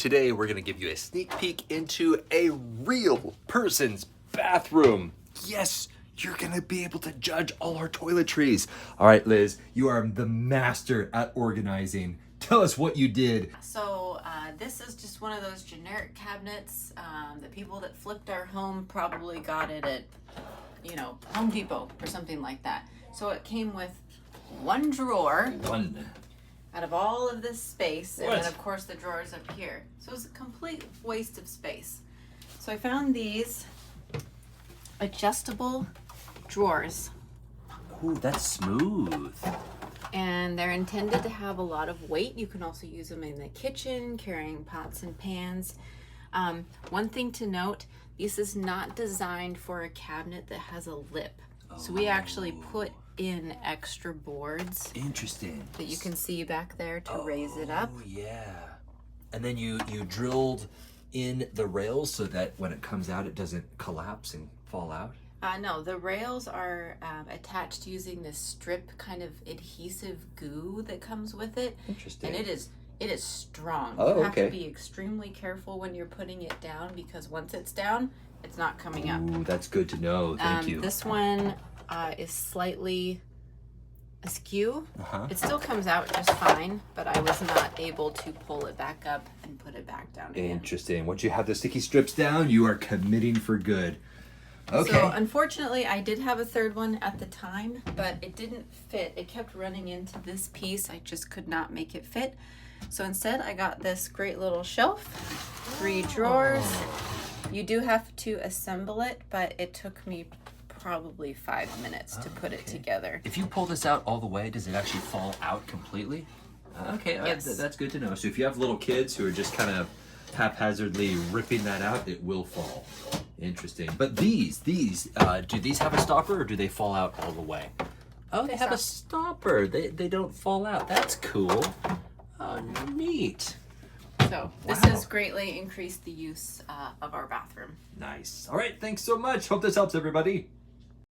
Today we're gonna give you a sneak peek into a real person's bathroom. Yes, you're gonna be able to judge all our toiletries. All right, Liz, you are the master at organizing. Tell us what you did. So this is just one of those generic cabinets. The people that flipped our home probably got it at, Home Depot or something like that. So it came with one drawer. Out of all of this space, and then of course the drawers up here. So it's a complete waste of space. So I found these adjustable drawers. Ooh, that's smooth. And they're intended to have a lot of weight. You can also use them in the kitchen, carrying pots and pans. One thing to note, this is not designed for a cabinet that has a lip. So we actually put in extra boards. Interesting. That you can see back there to raise it up. Oh, yeah. And then you drilled in the rails so that when it comes out, it doesn't collapse and fall out? No, the rails are attached using this strip kind of adhesive goo that comes with it. Interesting. And it is strong. Oh, you have okay. to be extremely careful when you're putting it down because once it's down, it's not coming up. Ooh, that's good to know. Thank you. This one is slightly askew. It still comes out just fine, but I was not able to pull it back up and put it back down again. Interesting. Once you have the sticky strips down, you are committing for good. Okay. So unfortunately, I did have a third one at the time, but it didn't fit. It kept running into this piece. I just could not make it fit. So instead, I got this great little shelf, 3 drawers. You do have to assemble it, but it took me probably 5 minutes to put it together. If you pull this out all the way, does it actually fall out completely? Okay, Yes. That's good to know. So if you have little kids who are just kind of haphazardly ripping that out, it will fall. Interesting. But these, do these have a stopper or do they fall out all the way? Oh, they have a stopper. They don't fall out. That's cool. Oh, neat. So this has greatly increased the use of our bathroom. Nice. All right, thanks so much. Hope this helps everybody.